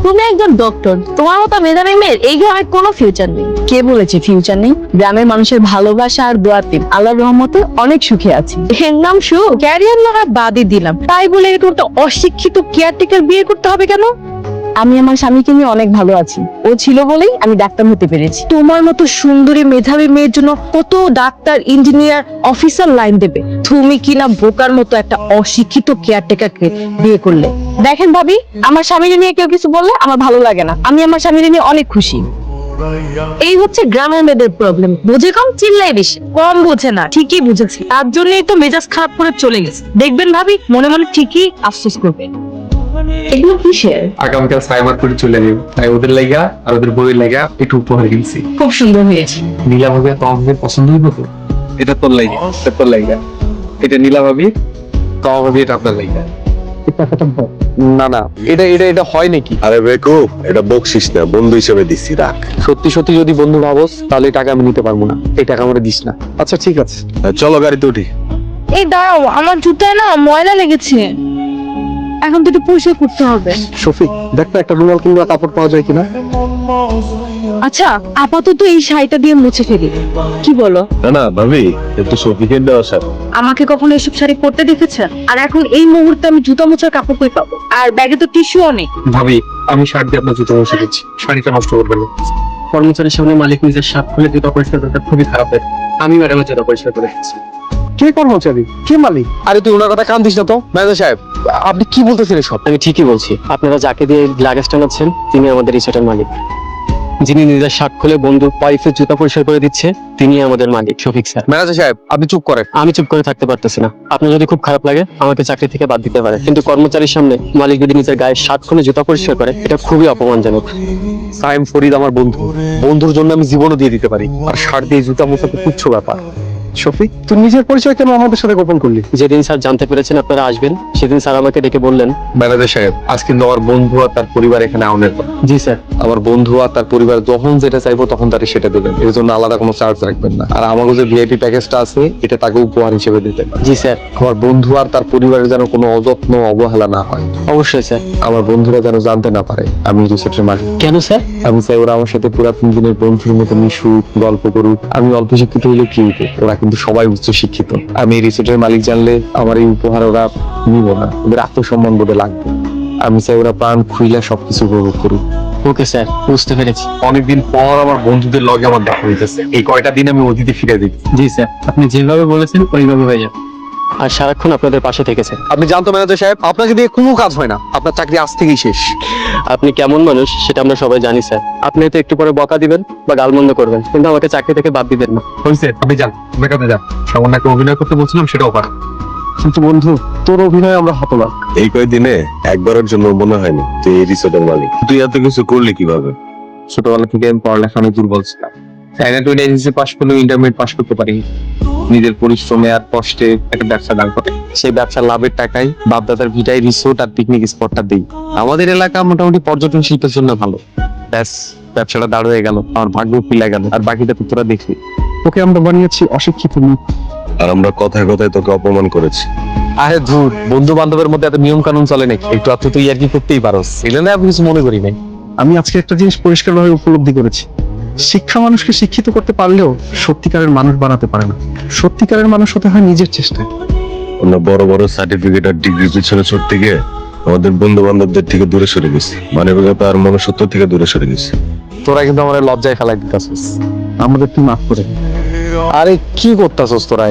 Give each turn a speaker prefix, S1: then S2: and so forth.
S1: তুমি একজন ডক্টর, তোমার মতো মেধাবী মেয়ের এই গ্রামে কোনো ফিউচার নেই।
S2: কে বলেছে ফিউচার নেই? গ্রামের মানুষের ভালোবাসা আর দোয়াতে আল্লাহর রহমতে অনেক সুখে আছি।
S1: এর নাম সুখ?
S2: ক্যারিয়ার না বাদই দিলাম, তাই বলে এরকম একটা অশিক্ষিত কেয়ারটেকার বিয়ে করতে হবে কেন? আমি আমার স্বামীকে নিয়ে অনেক ভালো আছি, ও ছিল বলেই আমি ডাক্তার হতে পেরেছি। তোমার মতো সুন্দরী মেধাবী মেয়ের জন্য কত ডাক্তার, ইঞ্জিনিয়ার, অফিসার লাইন দেবে, তুমি কিনা বোকার মতো একটা অশিক্ষিত কেয়ারটেকারকে বিয়ে করলে। দেখেন ভাবি, আমার স্বামীকে নিয়ে কেউ কিছু বললে আমার ভালো লাগে না, আমি আমার স্বামীকে নিয়ে অনেক খুশি।
S1: এই হচ্ছে গ্রামের মেয়েদের প্রবলেম, বুঝে কম চিল্লাই বেশি।
S2: কম বোঝে না, ঠিকই বুঝেছি, তার জন্যই তো মেজাজ খারাপ করে চলে গেছে। দেখবেন ভাবি মনে মনে ঠিকই আফসোস করবে।
S1: এগুলো কিসের?
S3: আগামীকাল সাইবার করে চলে যাবো, তাই ওদের লাগা আর ওদের বইয়ের লাগা একটু উপহার কিনছি।
S2: খুব সুন্দর হয়েছে।
S3: নীলা ভাবি তোমাদের পছন্দ হইব তো? এটা তোর লাগা, এটা তোর লাগা, এটা নীলা ভাবি, তোমার ভাবি এটা আপনার লাগা। না না, এটা এটা এটা হয় নাকি?
S4: আরে বেকুব, এটা বকশিস না, বন্ধু হিসেবে দিচ্ছি, রাখ।
S3: সত্যি সত্যি যদি বন্ধু ভাবস তাহলে এই টাকা আমি নিতে পারবো না, এই টাকা আমরা দিস না। আচ্ছা ঠিক আছে,
S4: চলো গাড়িতে উঠি।
S1: এই দাঁড়াও, আমার জুতায় না ময়লা লেগেছে, এখন তো একটু পরিষ্কার করতে হবে।
S3: শফিক দেখ না একটা রুমাল কিংবা কাপড় পাওয়া যায় কিনা।
S2: আচ্ছা আপাতত এই শাড়িটা দিয়ে মুছে ফেলি, কি বলো?
S4: না না ভাবি, একটু সফিকের দেওয়া স্যার।
S2: আমাকে কখনো এসব শাড়ি পরতে দেখেছেন? আর এখন এই মুহূর্তে আমি জুতা মোছার কাপড় কই পাবো? আর ব্যাগে তো টিস্যুও নেই।
S3: ভাবি আমি শার্ট দিয়ে আপনার জুতো বসে দিচ্ছি, শাড়িটা নষ্ট করবেন না। কর্মচারীর সামনে মালিক নিজের শার্ট খুলে জুতা পরিষ্কার করতে খুবই খারাপ হয়। আমি ম্যাডামের জুতা পরিষ্কার করে দিচ্ছি। কে কর্মচারী, কে মালিক? আরে তুই ওনার কথা কান দিস না তো। ম্যানেজার সাহেব, আপনি কি বলতেছেন এসব?
S5: আমি ঠিকই বলছি, আপনারা যাকে দিয়ে লাগেজ টানাচ্ছেন তিনি আমাদের রিসোর্টের মালিক। যিনি নিজের শার্ট খুলে বন্ধুর ওয়াইফের জুতা পরিষ্কার করে দিচ্ছে তিনি আমাদের মালিক, শফিক স্যার।
S3: ম্যানেজার সাহেব আপনি চুপ করেন।
S5: আমি চুপ করে থাকতে পারতেছি না। আপনার যদি খুব খারাপ লাগে আমাকে চাকরি থেকে বাদ দিতে পারে, কিন্তু কর্মচারীর সামনে মালিক যদি নিজের গায়ে শার্ট খুলে জুতা পরিষ্কার করে এটা খুবই অপমানজনক।
S3: সাইম ফরিদ আমার বন্ধু, বন্ধুর জন্য আমি জীবনও দিয়ে দিতে পারি, আর শার্ট দিয়ে জুতা মোছা তো তুচ্ছ ব্যাপার। শফিক তুই নিজের পরিচয় কেন আমাদের সাথে গোপন করলি?
S5: যেদিন স্যার জানতে পেরেছেন আপনারা আসবেন সেদিন স্যার আমাকে ডেকে বললেন,
S3: ম্যানেজার সাহেব আজকে আমার বন্ধু আর তার পরিবার এখানে আউনের পর।
S5: জি স্যার।
S3: আমার বন্ধু আর তার পরিবার যখন যেটা চাইবো তখন তাকে সেটা দেবেন, এর জন্য আলাদা কোনো চার্জ রাখবেন না। আর আমাকে যে ভিআইপি প্যাকেজটা আছে এটা তাকে উপহার হিসেবে দিতে পারেন।
S5: জি স্যার।
S3: আমার বন্ধু আর তার পরিবারের যেন কোনো অযত্ন অবহেলা না হয়।
S5: অবশ্যই স্যার।
S3: আমার বন্ধুরা যেন জানতে না পারে আমি রিসোর্টের মালিক।
S5: কেন স্যার?
S3: আমি চাই ওরা আমার সাথে পুরাতন দিনের বন্ধুর মতো মিশুক, গল্প করুক। আমি অল্প শিক্ষিত হইলে কি হইতো, ওরা কিন্তু সবাই উচ্চ শিক্ষিত। আমি এই রিসোর্টের মালিক জানলে আমার এই উপহার ওরা নিব না, ওদের আত্মসম্মান বোধে লাগবে। আমি চাই ওরা প্রাণ খুইলা সবকিছু উপভোগ করুক।
S5: ওকে স্যার, বুঝতে পেরেছি।
S3: অনেকদিন পর আমার বন্ধুদের লগে আমার দেখা হইতেছে, এই কয়টা দিন আমি অতিথি ফিরে দিই।
S5: জি স্যার, আপনি যেভাবে বলেছেন ওইভাবে হয়ে যাবে। আর সারাক্ষণ আপনাদের পাশে থেকেছে।
S3: আপনি জানতো ম্যানেজার সাহেব, আপনাকে দিয়ে কোনো কাজ হয় না, আপনার চাকরি আজ থেকেই শেষ।
S5: আপনি কেমন মানুষ সেটা আমরা সবাই জানি স্যার। আপনি তো একটু পরে বকা দিবেন বা গালমন্দ করবেন, কিন্তু আমাকে চাকরি থেকে বাদ দিবেন না।
S3: হয়েছে, আপনি যান, বেকাতে যান। সামান্য একটা অভিনয় করতে বলছিলাম সেটাও পারেন, কিন্তু বন্ধু তোর অভিনয় আমরা হতবাক।
S4: এই কয়দিনে একবারের জন্য মনে হয়নি তুই এই রিসোর্টের মালিক। তুই এত কিছু করলি কিভাবে?
S3: ছোটবেলা থেকে আমি পড়ালেখা অনেক দুর্বল ছিলাম, তাই না? তুই এসএসসি পাস করলেও ইন্টারমিডিয়েট পাস করতে পারিনি। নিজের পরিশ্রমে আর কষ্টে একটা ব্যবসা দাঁড় করে, সেই ব্যবসার লাভের টাকায় বাপদাদার ভিটায় রিসোর্ট আর পিকনিক স্পটটা দিই। আমাদের এলাকা মোটামুটি পর্যটন শিল্পের জন্য ভালো। ব্যাস, ব্যবসাটা দাঁড় হয়ে গেল, আমার ভাগ্য ফিলে গেল। আর বাকিটা তো তোরা দেখলি। ওকে আমরা বানিয়েছি অশিক্ষিত মুখ,
S4: আর আমরা কথায় কথায় তোকে অপমান করেছি।
S3: আরে ধুর, বন্ধু বান্ধবের মধ্যে এত নিয়ম কানুন চলে নাকি? একটু আধটু তুই আর কি করতেই পারোস, এলে না আমি কিছু মনে করি নাই।
S6: আমি আজকে একটা জিনিস পরিষ্কারভাবে উপলব্ধি করেছি, শিক্ষা মানুষকে শিক্ষিত করতে পারলেও সত্যিকারের মানুষ বানাতে পারে না। সত্যিকারের মানুষ হতে হয় নিজের চেষ্টায়।
S4: আমরা বড় বড় সার্টিফিকেট আর ডিগ্রি পিছনে ছুটতে গিয়ে আমাদের বন্ধু বান্ধবদের থেকে দূরে সরে গেছি, মানবিকতা আর মনুষ্যত্ব থেকে দূরে সরে গেছি।
S3: তোরা কিন্তু আমার লজ্জায় ফেলাই দিতেছিস,
S6: আমাদের তুই মাফ করে দে।
S3: আরে কি করতেছস তোরা?